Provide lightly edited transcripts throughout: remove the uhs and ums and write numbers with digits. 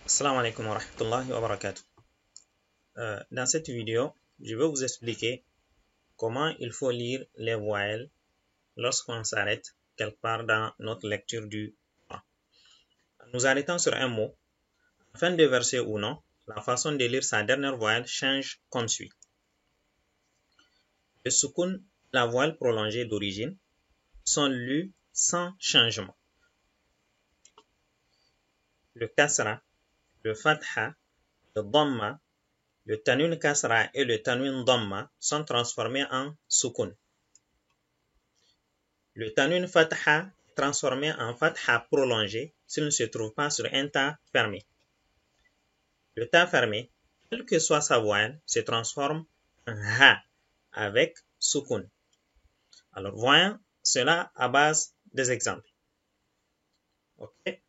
Assalamu alaikum wa rahmatullahi wa barakatuh. Dans cette vidéo, je vais vous expliquer comment il faut lire les voyelles lorsqu'on s'arrête quelque part dans notre lecture du Coran. Nous arrêtons sur un mot, afin de verser ou non, la façon de lire sa dernière voyelle change comme suit. Le soukoun, la voyelle prolongée d'origine, sont lus sans changement. Le kasra, le fatha, le dhamma, le tanwin kasra et le tanwin dhamma sont transformés en soukoun. Le tanwin fatha est transformé en fatha prolongé s'il ne se trouve pas sur un ta fermé. Le ta fermé, quelle que soit sa voyelle, se transforme en ha avec soukoun. Alors voyons cela à base des exemples. Okay.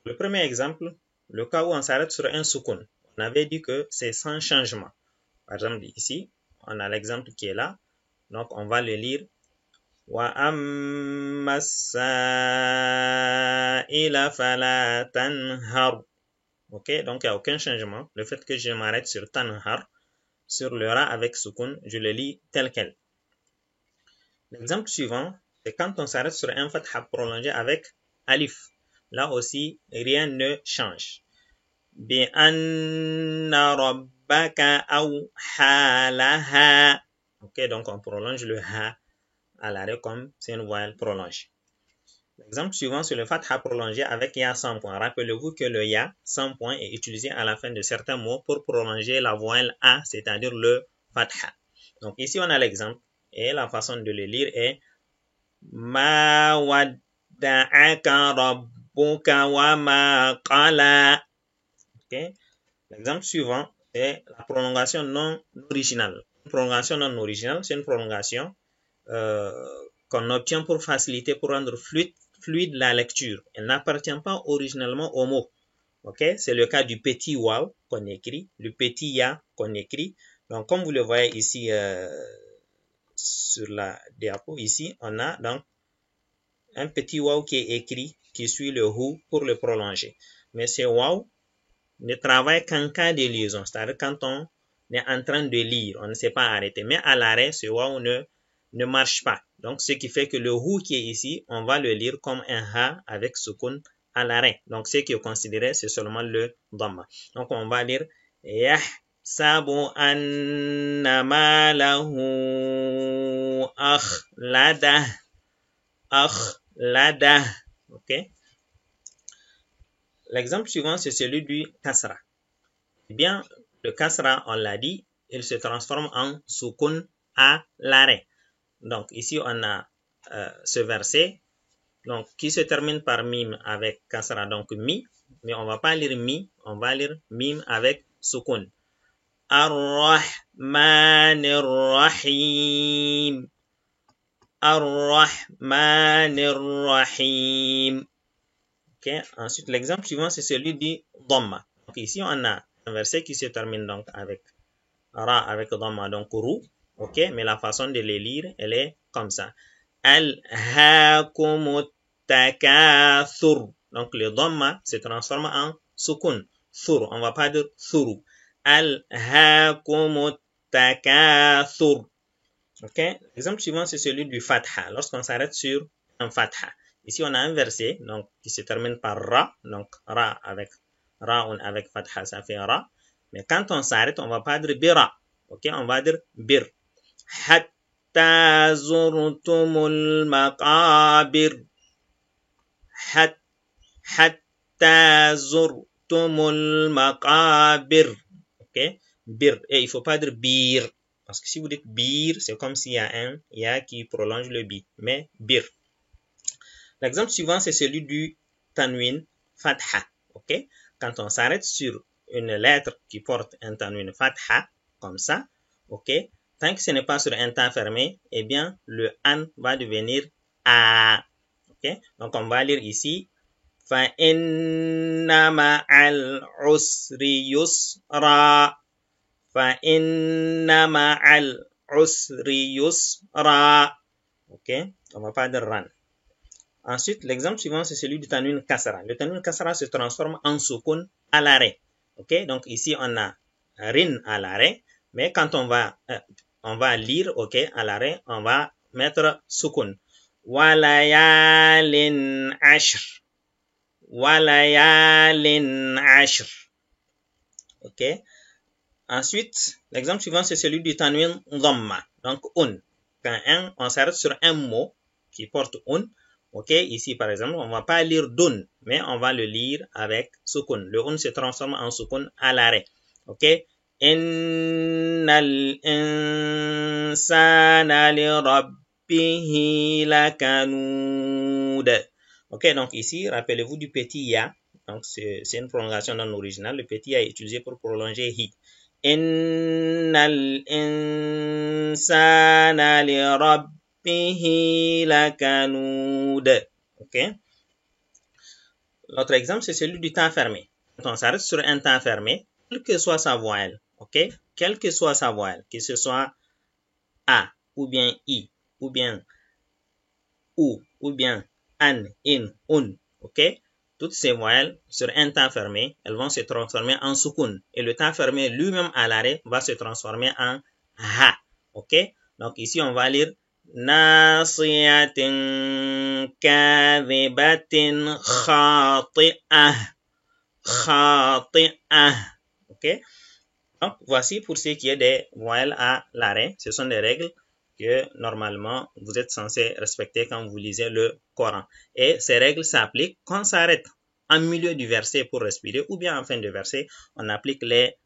Le premier exemple, le cas où on s'arrête sur un soukoun. On avait dit que c'est sans changement. Par exemple, ici, on a l'exemple qui est là. Donc, on va le lire. Wa amma sa'ila fala tanhar. Ok, donc il n'y a aucun changement. Le fait que je m'arrête sur tanhar, sur le ra avec soukoun, je le lis tel quel. L'exemple suivant, c'est quand on s'arrête sur un fatha prolongé avec alif. Là aussi, rien ne change. Bi anna rabbaka awha laha. Ok, donc on prolonge le ha à l'arrêt comme c'est une voyelle prolongée. L'exemple suivant, c'est le fatha prolongé avec ya sans point. Rappelez-vous que le ya sans point est utilisé à la fin de certains mots pour prolonger la voyelle a, c'est-à-dire le fatha. Donc ici, on a l'exemple et la façon de le lire est Ma wadda'aka rabbuka wa ma qala. Okay. L'exemple suivant est la prolongation non originale. Une prolongation non originale, c'est une prolongation qu'on obtient pour faciliter, pour rendre fluide la lecture. Elle n'appartient pas originellement au mot. Okay? C'est le cas du petit waw qu'on écrit, du petit ya qu'on écrit. Donc, comme vous le voyez ici sur la diapo, ici, on a donc un petit waw qui est écrit, qui suit le hu pour le prolonger. Mais ce waw ne travaille qu'en cas de liaison, c'est-à-dire quand on est en train de lire, on ne s'est pas arrêté. Mais à l'arrêt, ce waw ne marche pas. Donc, ce qui fait que le hu qui est ici, on va le lire comme un ha avec soukoun à l'arrêt. Donc, ce qui est considéré, c'est seulement le dhamma. Donc, on va lire yahsabu anna malahu akhladah. Akhladah. Ok? L'exemple suivant, c'est celui du kasra. Eh bien, le kasra, on l'a dit, il se transforme en soukoun à l'arrêt. Donc, ici, on a ce verset donc, qui se termine par mim avec kasra, donc mi. Mais on ne va pas lire mi, on va lire mim avec soukoun. Ar-Rahmanir-Rahim. Ar-Rahmanir-Rahim. Okay. Ensuite, l'exemple suivant, c'est celui du dhamma. Donc, ici, on a un verset qui se termine donc avec ra, avec dhamma, donc ru. Ok, mais la façon de les lire, elle est comme ça. Al-Hakumut Takathur. Donc, le dhamma se transforme en soukoun. Thur, on ne va pas dire thuru. Al-Hakumut Takathur. Ok, l'exemple suivant, c'est celui du fatha. Lorsqu'on s'arrête sur un fatha. Ici, on a un verset donc, qui se termine par ra. Donc, ra avec fatha, ça fait ra. Mais quand on s'arrête, on ne va pas dire bira. Ok, on va dire bir. Hatta zurtumul maqabir. Hatta zurtumul maqabir. Ok, bir. Et il ne faut pas dire bir. Parce que si vous dites bir, c'est comme s'il y a un ya qui prolonge le bi. Mais bir. L'exemple suivant, c'est celui du tanwin fatha. Okay? Quand on s'arrête sur une lettre qui porte un tanwin fatha, comme ça, okay? Tant que ce n'est pas sur un ta fermé, eh bien, le an va devenir a. Okay? Donc, on va lire ici. Fa inna ma'al usri yusra. Fa inna ma'al usri yusra. Ok, on va pas dire ran. Ensuite, l'exemple suivant, c'est celui du tanwin kasra. Le tanwin kasra se transforme en sukun à l'arrêt. Ok, donc ici, on a rin à l'arrêt, mais quand on va lire, ok, à l'arrêt, on va mettre sukun. Walayalin ashr. Walayalin ashr. Ok. Ensuite, l'exemple suivant, c'est celui du tanwin dhamma. Donc, un. Quand on s'arrête sur un mot qui porte un. Ok, ici par exemple, on ne va pas lire dun, mais on va le lire avec sukun. Le un se transforme en sukun à l'arrêt. Ok, innal insana li rabbihi lakanud. Ok, donc ici, rappelez-vous du petit ya. Donc c'est une prolongation dans l'original. Le petit ya est utilisé pour prolonger hi. Innal insana li rabbihi lakanud. Ok. L'autre exemple, c'est celui du temps fermé. Quand on s'arrête sur un temps fermé, quelle que soit sa voile, ok, quelle que soit sa voile, que ce soit a, ou bien i, ou bien ou bien an, in, un, ok, toutes ces voiles sur un temps fermé, elles vont se transformer en sukun. Et le temps fermé lui-même à l'arrêt va se transformer en ha, ok. Donc ici, on va lire nasiyatin kadhibatin khati'ah. Khati'ah. Ok. Donc, voici pour ce qui est des voyelles à l'arrêt. Ce sont des règles que normalement vous êtes censé respecter quand vous lisez le Coran. Et ces règles s'appliquent quand on s'arrête en milieu du verset pour respirer ou bien en fin de verset, on applique les